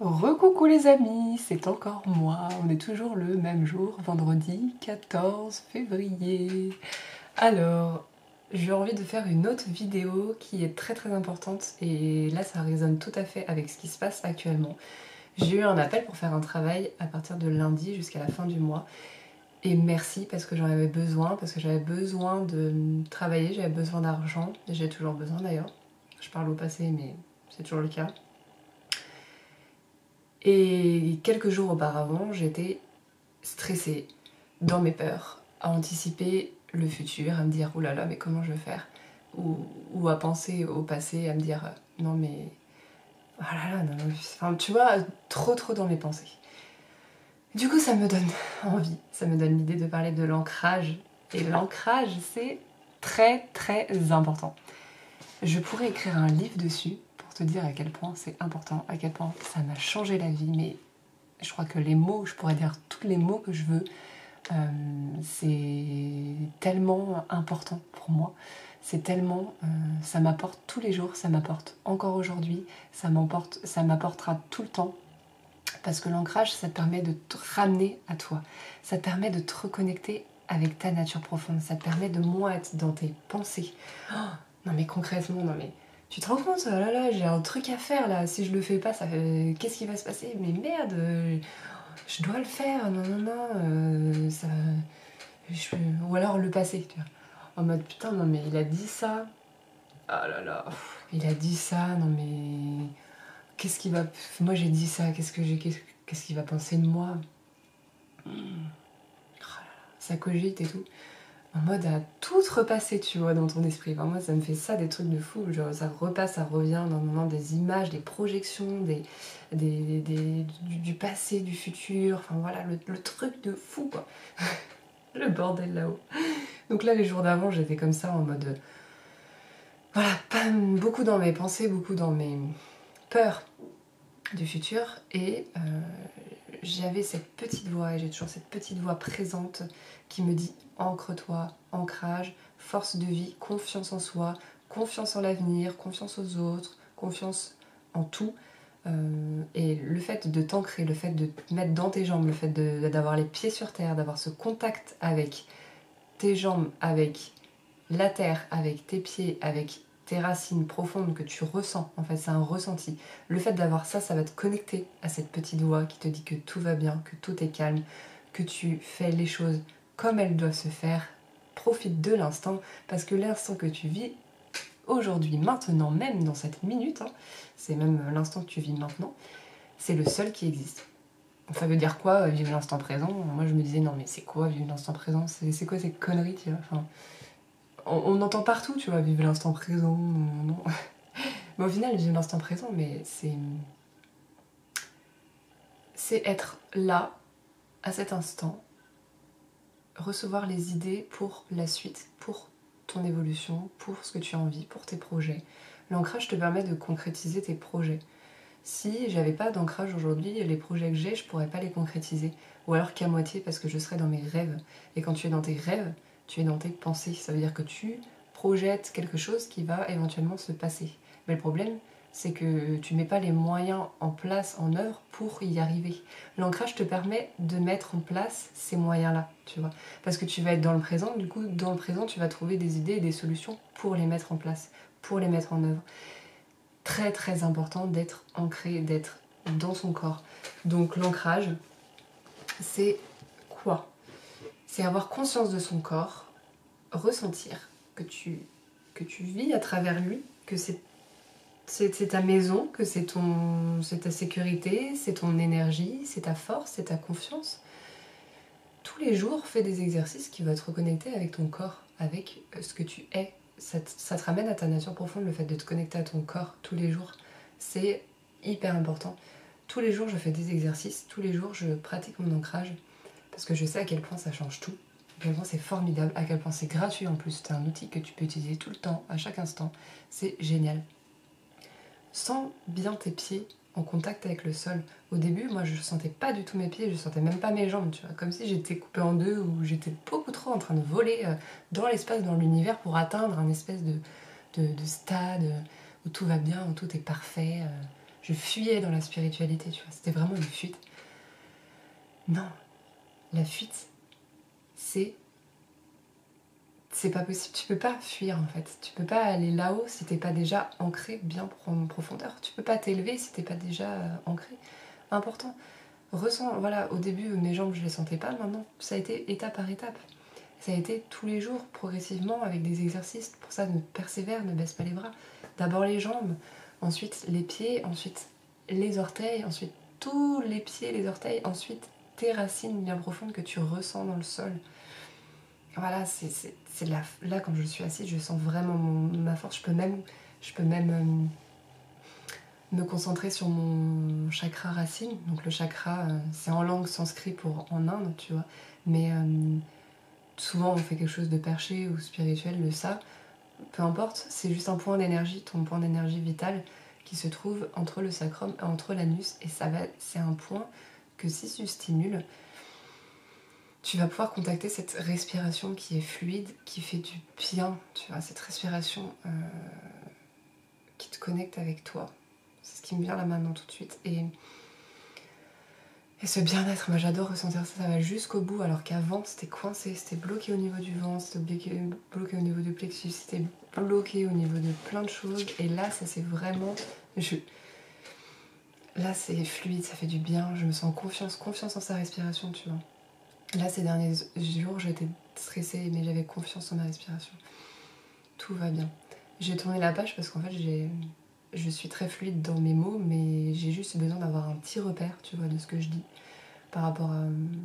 Recoucou les amis, c'est encore moi, on est toujours le même jour, vendredi 14 février. Alors, j'ai envie de faire une autre vidéo qui est très importante et là ça résonne tout à fait avec ce qui se passe actuellement. J'ai eu un appel pour faire un travail à partir de lundi jusqu'à la fin du mois et merci parce que j'en avais besoin, parce que j'avais besoin de travailler, j'avais besoin d'argent, j'ai toujours besoin d'ailleurs. Je parle au passé mais c'est toujours le cas. Et quelques jours auparavant, j'étais stressée, dans mes peurs, à anticiper le futur, à me dire « Oh là là, mais comment je vais faire ?» ou à penser au passé, à me dire « Non mais... Oh là là, non, non. » Enfin, tu vois, trop dans mes pensées. Du coup, ça me donne envie, ça me donne l'idée de parler de l'ancrage. Et l'ancrage, c'est très important. Je pourrais écrire un livre dessus pour te dire à quel point c'est important, à quel point ça m'a changé la vie, mais je crois que les mots, je pourrais dire tous les mots que je veux, c'est tellement important pour moi. C'est tellement, ça m'apporte tous les jours, ça m'apporte encore aujourd'hui, ça m'apportera tout le temps. Parce que l'ancrage, ça te permet de te ramener à toi. Ça te permet de te reconnecter avec ta nature profonde. Ça te permet de moins être dans tes pensées. Oh, non mais concrètement, non mais... Tu te rends compte, oh là là, j'ai un truc à faire là, si je le fais pas, qu'est-ce qui va se passer? Mais merde, je dois le faire, non, ça... Ou alors le passé, tu vois. En mode, putain, non mais il a dit ça, ah là là, il a dit ça, non mais... Qu'est-ce qu'il va... Moi j'ai dit ça, qu'est-ce qu'il va penser de moi? Ça cogite et tout. En mode à tout repasser, tu vois, dans ton esprit. Enfin, moi, ça me fait ça, des trucs de fou. Genre, ça repasse, ça revient dans le moment, des images, des projections, du passé, du futur. Enfin, voilà, le truc de fou, quoi. Le bordel là-haut. Donc là, les jours d'avant, j'étais comme ça, en mode... Voilà, pas beaucoup dans mes pensées, beaucoup dans mes peurs du futur. Et j'avais cette petite voix, et j'ai toujours cette petite voix présente qui me dit ancre-toi, ancrage, force de vie, confiance en soi, confiance en l'avenir, confiance aux autres, confiance en tout. Et le fait de t'ancrer, le fait de te mettre dans tes jambes, le fait d'avoir les pieds sur terre, d'avoir ce contact avec tes jambes, avec la terre, avec tes pieds, avec tes racines profondes que tu ressens, en fait c'est un ressenti. Le fait d'avoir ça, ça va te connecter à cette petite voix qui te dit que tout va bien, que tout est calme, que tu fais les choses comme elles doivent se faire. Profite de l'instant, parce que l'instant que tu vis aujourd'hui, maintenant, même dans cette minute, hein, c'est même l'instant que tu vis maintenant, c'est le seul qui existe. Ça veut dire quoi, vivre l'instant présent? Moi je me disais non mais c'est quoi vivre l'instant présent? C'est quoi ces conneries, tu vois? Enfin, on entend partout, tu vois, vivre l'instant présent, non. Mais au final, vivre l'instant présent, mais c'est être là, à cet instant, recevoir les idées pour la suite, pour ton évolution, pour ce que tu as envie, pour tes projets. L'ancrage te permet de concrétiser tes projets. Si j'avais pas d'ancrage aujourd'hui, les projets que j'ai, je pourrais pas les concrétiser. Ou alors qu'à moitié, parce que je serais dans mes rêves. Et quand tu es dans tes rêves, tu es dans tes pensées. Ça veut dire que tu projettes quelque chose qui va éventuellement se passer. Mais le problème, c'est que tu mets pas les moyens en place, en œuvre, pour y arriver. L'ancrage te permet de mettre en place ces moyens-là, tu vois. Parce que tu vas être dans le présent, du coup, dans le présent, tu vas trouver des idées et des solutions pour les mettre en place, pour les mettre en œuvre. Très important d'être ancré, d'être dans son corps. Donc l'ancrage, c'est quoi? C'est avoir conscience de son corps, ressentir que tu vis à travers lui, que c'est ta maison, que c'est ta sécurité, c'est ton énergie, c'est ta force, c'est ta confiance. Tous les jours, fais des exercices qui vont te reconnecter avec ton corps, avec ce que tu es. Ça te ramène à ta nature profonde, le fait de te connecter à ton corps tous les jours. C'est hyper important. Tous les jours, je fais des exercices, tous les jours, je pratique mon ancrage, parce que je sais à quel point ça change tout, à quel point c'est formidable, à quel point c'est gratuit en plus. C'est un outil que tu peux utiliser tout le temps, à chaque instant. C'est génial. Sens bien tes pieds en contact avec le sol. Au début, moi, je sentais pas du tout mes pieds, je sentais même pas mes jambes, tu vois, comme si j'étais coupée en deux ou j'étais beaucoup trop en train de voler dans l'espace, dans l'univers pour atteindre un espèce de stade où tout va bien, où tout est parfait. je fuyais dans la spiritualité, tu vois, c'était vraiment une fuite. Non, la fuite, c'est pas possible, tu peux pas fuir en fait, tu peux pas aller là-haut si t'es pas déjà ancré bien en profondeur, tu peux pas t'élever si t'es pas déjà ancré. Important, ressens, voilà, au début mes jambes je les sentais pas, maintenant ça a été étape par étape. Ça a été tous les jours, progressivement, avec des exercices. Pour ça, ne persévère, ne baisse pas les bras. D'abord les jambes, ensuite les pieds, ensuite les orteils, ensuite tous les pieds, les orteils, ensuite tes racines bien profondes que tu ressens dans le sol. Voilà, c'est là, quand je suis assise, je sens vraiment ma force. Je peux même me concentrer sur mon chakra racine. Donc le chakra, c'est en langue sanskrit pour en Inde, tu vois. Mais souvent on fait quelque chose de perché ou spirituel de ça, peu importe, c'est juste un point d'énergie, ton point d'énergie vital qui se trouve entre le sacrum et entre l'anus, et c'est un point que si tu stimules, tu vas pouvoir contacter cette respiration qui est fluide, qui fait du bien, tu vois, cette respiration qui te connecte avec toi. C'est ce qui me vient là maintenant tout de suite. Et ce bien-être, moi j'adore ressentir ça, ça va jusqu'au bout, alors qu'avant c'était coincé, c'était bloqué au niveau du ventre, c'était bloqué au niveau du plexus, c'était bloqué au niveau de plein de choses. Et là, ça c'est vraiment... Là c'est fluide, ça fait du bien, je me sens confiance en sa respiration, tu vois. Là ces derniers jours j'étais stressée, mais j'avais confiance en ma respiration. Tout va bien. J'ai tourné la page parce qu'en fait je suis très fluide dans mes mots, mais j'ai juste besoin d'avoir un petit repère, tu vois, de ce que je dis par rapport à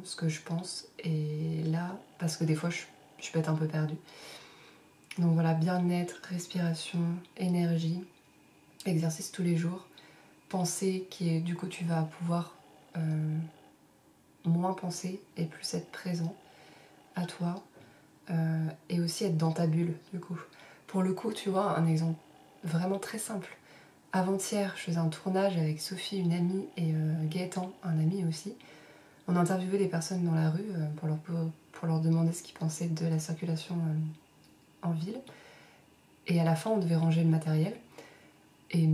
ce que je pense. Et là, parce que des fois je peux être un peu perdue. Donc voilà, bien-être, respiration, énergie, exercice tous les jours, pensée qui est, du coup tu vas pouvoir moins penser et plus être présent à toi, et aussi être dans ta bulle du coup. Pour le coup, tu vois, un exemple vraiment très simple. Avant-hier, je faisais un tournage avec Sophie, une amie, et Gaëtan, un ami aussi. On interviewait des personnes dans la rue pour leur demander ce qu'ils pensaient de la circulation en ville. Et à la fin, on devait ranger le matériel. Et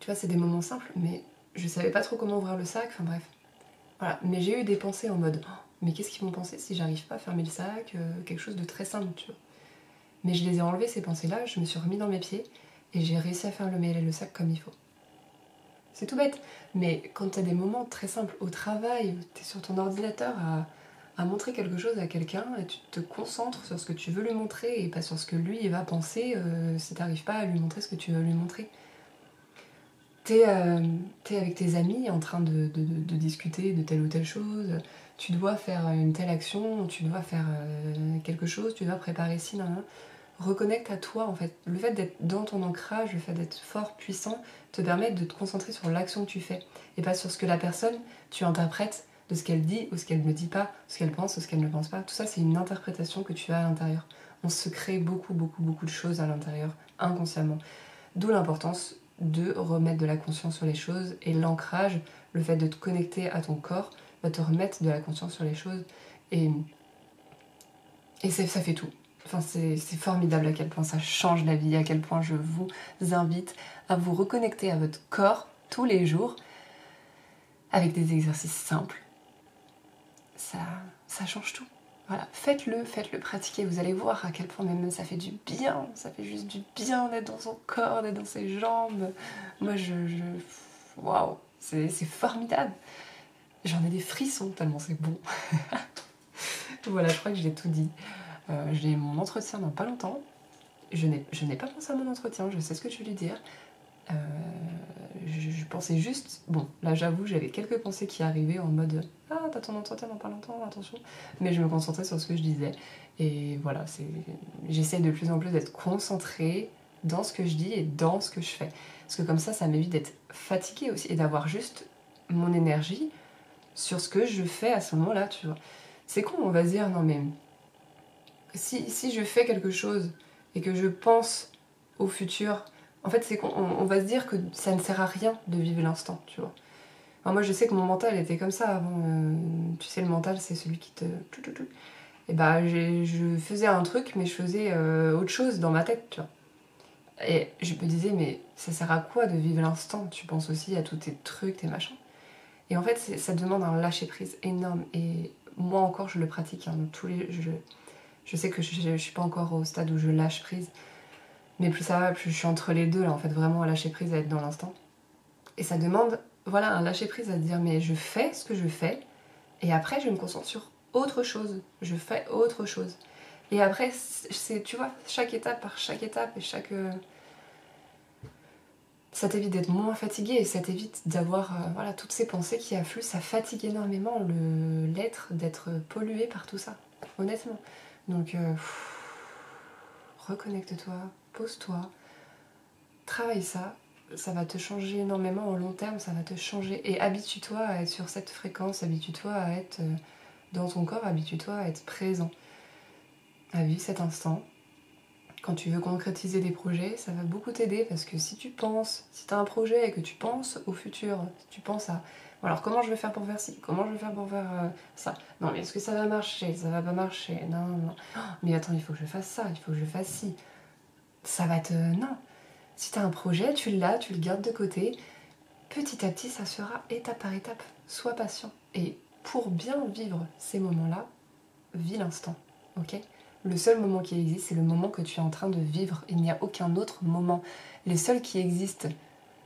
tu vois, c'est des moments simples, mais je savais pas trop comment ouvrir le sac, enfin bref. Voilà. Mais j'ai eu des pensées en mode oh, mais qu'est-ce qu'ils vont penser si j'arrive pas à fermer le sac, quelque chose de très simple, tu vois. Mais je les ai enlevées, ces pensées-là, je me suis remis dans mes pieds et j'ai réussi à fermer le sac comme il faut. C'est tout bête, mais quand t'as des moments très simples au travail, où t'es sur ton ordinateur à montrer quelque chose à quelqu'un et tu te concentres sur ce que tu veux lui montrer et pas sur ce que lui il va penser si t'arrives pas à lui montrer ce que tu veux lui montrer. T'es avec tes amis en train de discuter de telle ou telle chose, tu dois faire une telle action, tu dois faire quelque chose, tu dois préparer ci, nan, nan. Reconnecte à toi en fait. Le fait d'être dans ton ancrage, le fait d'être fort, puissant, te permet de te concentrer sur l'action que tu fais et pas sur ce que la personne, tu interprètes de ce qu'elle dit ou ce qu'elle ne dit pas, ce qu'elle pense ou ce qu'elle ne pense pas. Tout ça, c'est une interprétation que tu as à l'intérieur. On se crée beaucoup de choses à l'intérieur, inconsciemment. D'où l'importance de remettre de la conscience sur les choses, et l'ancrage, le fait de te connecter à ton corps, va te remettre de la conscience sur les choses, et ça fait tout. Enfin, c'est formidable à quel point ça change la vie, à quel point je vous invite à vous reconnecter à votre corps tous les jours avec des exercices simples. Ça change tout. Voilà, faites-le, pratiquer, vous allez voir à quel point même ça fait du bien, ça fait juste du bien d'être dans son corps, d'être dans ses jambes. Moi, waouh, c'est formidable. J'en ai des frissons tellement c'est bon. Voilà, je crois que j'ai tout dit. J'ai mon entretien dans pas longtemps. Je n'ai pas pensé à mon entretien, je sais ce que je vais lui dire. Je pensais juste... Bon, là j'avoue, j'avais quelques pensées qui arrivaient en mode « Ah, t'as ton entretien dans pas longtemps, attention !» Mais je me concentrais sur ce que je disais. Et voilà, j'essaie de plus en plus d'être concentrée dans ce que je dis et dans ce que je fais. Parce que comme ça m'évite d'être fatiguée aussi et d'avoir juste mon énergie sur ce que je fais à ce moment-là, tu vois. C'est con, on va se dire « Non mais... Si je fais quelque chose et que je pense au futur... » En fait, c'est qu'on va se dire que ça ne sert à rien de vivre l'instant, tu vois. Alors moi, je sais que mon mental était comme ça avant. Tu sais, le mental, c'est celui qui te... Et bah, je faisais un truc, mais je faisais autre chose dans ma tête, tu vois. Et je me disais, mais ça sert à quoi de vivre l'instant? Tu penses aussi à tous tes trucs, tes machins. Et en fait, ça demande un lâcher-prise énorme. Et moi encore, je le pratique. Hein, je sais que je suis pas encore au stade où je lâche prise. Mais plus ça va, plus je suis entre les deux, là, en fait, vraiment à lâcher prise, à être dans l'instant. Et ça demande, voilà, un lâcher-prise à se dire, mais je fais ce que je fais, et après, je me concentre sur autre chose. Je fais autre chose. Et après, c'est, tu vois, chaque étape par chaque étape, et ça t'évite d'être moins fatigué, et ça t'évite d'avoir voilà, toutes ces pensées qui affluent. Ça fatigue énormément l'être, d'être pollué par tout ça, honnêtement. Donc, reconnecte-toi, pose-toi, travaille ça. Ça va te changer énormément au long terme, ça va te changer. Et habitue-toi à être sur cette fréquence, habitue-toi à être dans ton corps, habitue-toi à être présent, à vivre cet instant. Quand tu veux concrétiser des projets, ça va beaucoup t'aider parce que si tu as un projet et que tu penses au futur, si tu penses à bon, alors comment je vais faire pour faire ci, comment je vais faire pour faire ça, non mais est-ce que ça va marcher, ça va pas marcher, non, non, oh, mais attends, il faut que je fasse ça, il faut que je fasse ci, ça va te... Non, si tu as un projet, tu l'as, tu le gardes de côté, petit à petit ça se fera étape par étape, sois patient. Et pour bien vivre ces moments-là, vis l'instant, ok ? Le seul moment qui existe, c'est le moment que tu es en train de vivre. Il n'y a aucun autre moment. Les seuls qui existent,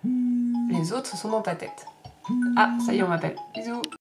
les autres sont dans ta tête. Ah, ça y est, on m'appelle. Bisous.